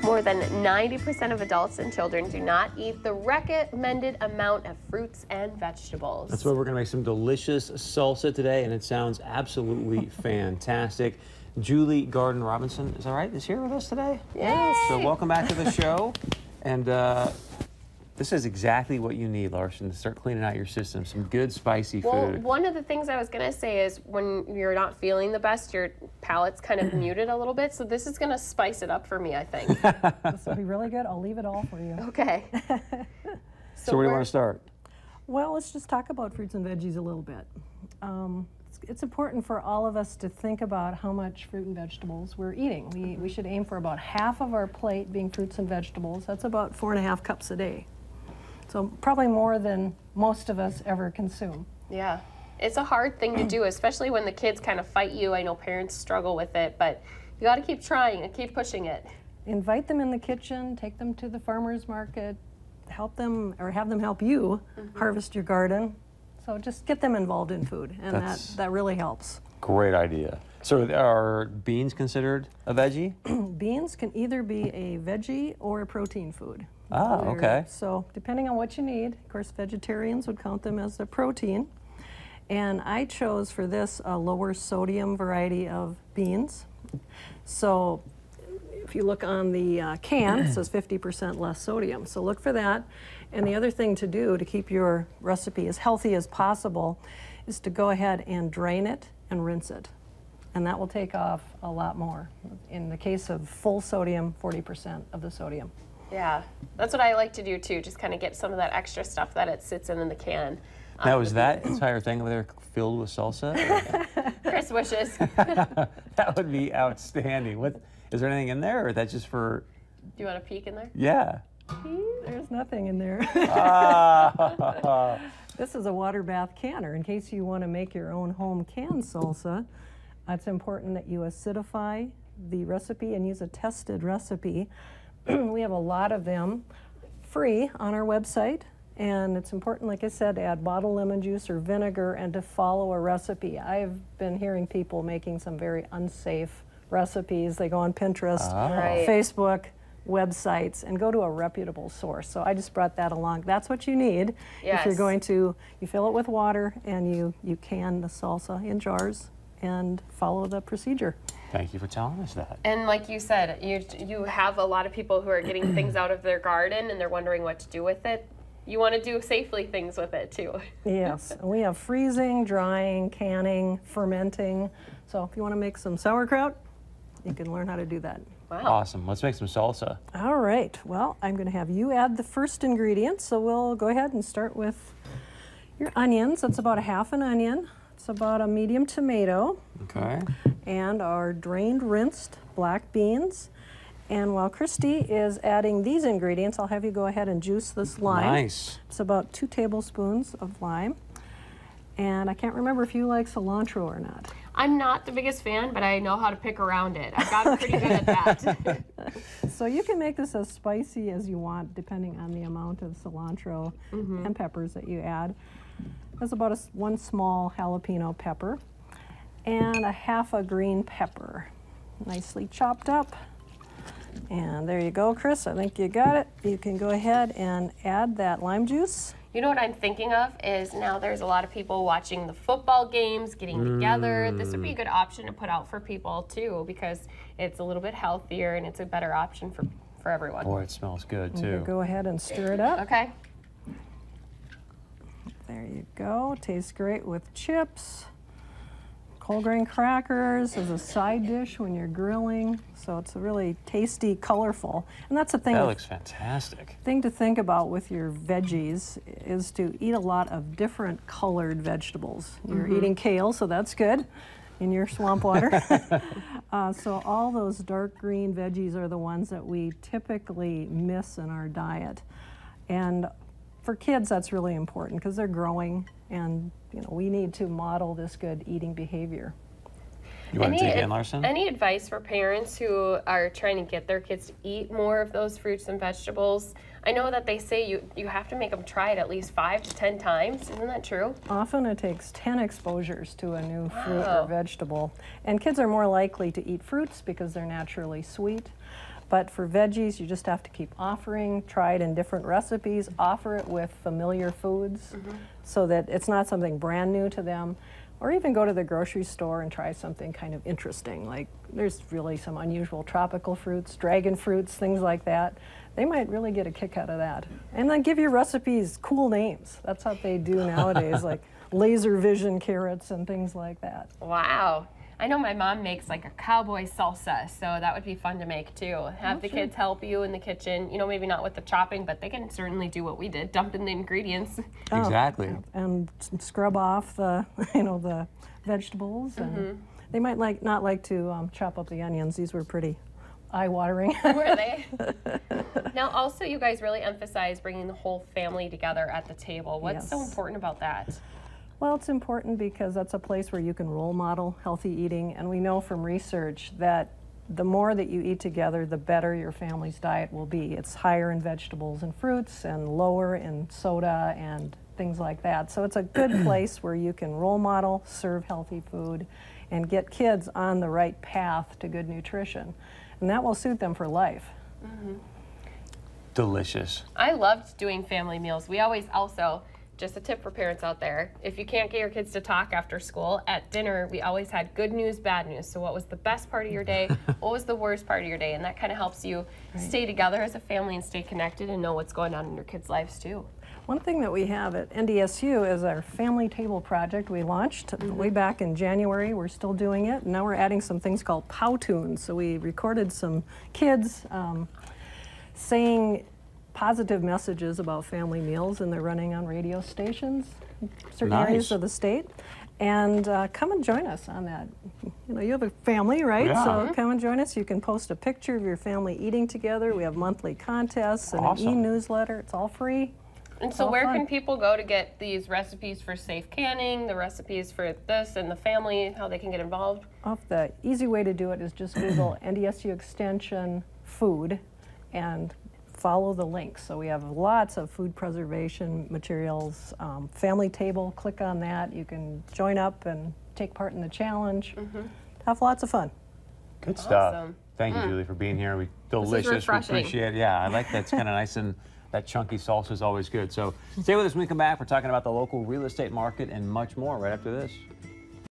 More than 90% of adults and children do not eat the recommended amount of fruits and vegetables. That's why we're going to make some delicious salsa today, and it sounds absolutely fantastic. Julie Garden Robinson, is that right, is here with us today? Yes. So welcome back to the show. And this is exactly what you need, Larson, to start cleaning out your system. Some good spicy food. Well, one of the things I was going to say is when you're not feeling the best, your palate's kind of muted a little bit. So this is going to spice it up for me, I think. This will be really good. I'll leave it all for you. Okay. So where do you want to start? Well, let's just talk about fruits and veggies a little bit. It's important for all of us to think about how much fruit and vegetables we're eating. We should aim for about half of our plate being fruits and vegetables. That's about 4.5 cups a day. So probably more than most of us ever consume. Yeah. It's a hard thing to do, especially when the kids kind of fight you. I know parents struggle with it, but you got to keep trying and keep pushing it. Invite them in the kitchen, take them to the farmer's market, help them or have them help you harvest your garden. So just get them involved in food, and that really helps. Great idea. So are beans considered a veggie? Beans can either be a veggie or a protein food. Oh, okay. So depending on what you need, of course vegetarians would count them as a protein. And I chose for this a lower sodium variety of beans. So if you look on the can, it says 50% less sodium. So look for that. And the other thing to do to keep your recipe as healthy as possible is to go ahead and drain it and rinse it. And that will take off a lot more. In the case of full sodium, 40% of the sodium. Yeah, that's what I like to do too, just kind of get some of that extra stuff that it sits in the can. Now, is that entire thing over there filled with salsa? Chris wishes. That would be outstanding. Is there anything in there, or is that just for... Do you want a peek in there? Yeah. There's nothing in there. This is a water bath canner. In case you want to make your own home canned salsa, it's important that you acidify the recipe and use a tested recipe. We have a lot of them free on our website, and it's important, like I said, to add bottled lemon juice or vinegar and to follow a recipe. I've been hearing people making some very unsafe recipes. They go on Pinterest, Facebook, websites, and go to a reputable source. So I just brought that along. That's what you need. Yes. If you're going to, you fill it with water and you can the salsa in jars and follow the procedure. Thank you for telling us that. And like you said, you have a lot of people who are getting things out of their garden and they're wondering what to do with it. You want to do safely things with it too. Yes, we have freezing, drying, canning, fermenting. So if you want to make some sauerkraut, you can learn how to do that. Wow. Awesome. Let's make some salsa. All right. Well, I'm going to have you add the first ingredient. So we'll go ahead and start with your onions. That's about a half an onion. It's about a medium tomato. Okay. And our drained, rinsed black beans. And while Christy is adding these ingredients, I'll have you go ahead and juice this lime. Nice. It's about 2 tablespoons of lime. And I can't remember if you like cilantro or not. I'm not the biggest fan, but I know how to pick around it. I've gotten pretty good at that. So you can make this as spicy as you want, depending on the amount of cilantro and peppers that you add. There's about 1 small jalapeno pepper and a half a green pepper, nicely chopped up. And there you go, Chris. I think you got it. You can go ahead and add that lime juice. You know what I'm thinking of is now there's a lot of people watching the football games, getting together. This would be a good option to put out for people too, because it's a little bit healthier and it's a better option for everyone. Boy, it smells good too. Go ahead and stir it up. Okay. There you go. Tastes great with chips. Whole grain crackers as a side dish when you're grilling. So it's a really tasty, colorful. And that's the thing. That looks fantastic. Thing to think about with your veggies is to eat a lot of different colored vegetables. You're eating kale, so that's good in your swamp water. So all those dark green veggies are the ones that we typically miss in our diet. And for kids, that's really important because they're growing, and we need to model this good eating behavior. You want to dig in, Larson? Any advice for parents who are trying to get their kids to eat more of those fruits and vegetables? I know that they say you have to make them try it at least 5 to 10 times. Isn't that true? Often it takes 10 exposures to a new fruit or vegetable. And kids are more likely to eat fruits because they're naturally sweet. But for veggies, you just have to keep offering, try it in different recipes, offer it with familiar foods so that it's not something brand new to them. Or even go to the grocery store and try something kind of interesting. Like there's really some unusual tropical fruits, dragon fruits, things like that. They might really get a kick out of that. And then give your recipes cool names. That's what they do nowadays, like laser vision carrots and things like that. Wow. I know my mom makes like a cowboy salsa, so that would be fun to make too. Have the kids help you in the kitchen, you know, maybe not with the chopping, but they can certainly do what we did, dump in the ingredients. Exactly. And scrub off the, the vegetables. And they might not like to chop up the onions. These were pretty eye-watering. Were they? Now, also, you guys really emphasize bringing the whole family together at the table. What's so important about that? Well, it's important because that's a place where you can role model healthy eating, and we know from research that the more that you eat together, the better your family's diet will be. It's higher in vegetables and fruits and lower in soda and things like that. So it's a good place where you can role model, serve healthy food, and get kids on the right path to good nutrition. And that will suit them for life. Delicious. I loved doing family meals. We always also, just a tip for parents out there, if you can't get your kids to talk after school, at dinner we always had good news, bad news. So what was the best part of your day? What was the worst part of your day? And that kind of helps you stay together as a family and stay connected and know what's going on in your kids' lives too. One thing that we have at NDSU is our family table project we launched way back in January. We're still doing it. And now we're adding some things called POW tunes. So we recorded some kids saying positive messages about family meals, and they're running on radio stations in certain areas of the state. And come and join us on that. You have a family, right? Yeah. So come and join us. You can post a picture of your family eating together. We have monthly contests and an e-newsletter. It's all free. And so where can people go to get these recipes for safe canning, the recipes for this and the family, how they can get involved? The easy way to do it is just Google NDSU Extension Food and follow the links. So we have lots of food preservation materials. Family table, click on that. You can join up and take part in the challenge. Have lots of fun. Good stuff. Awesome. Thank you, Julie, for being here. Delicious. This is refreshing. We appreciate it. Yeah, I like that. It's kind of nice, and that chunky salsa is always good. So stay with us when we come back. We're talking about the local real estate market and much more right after this.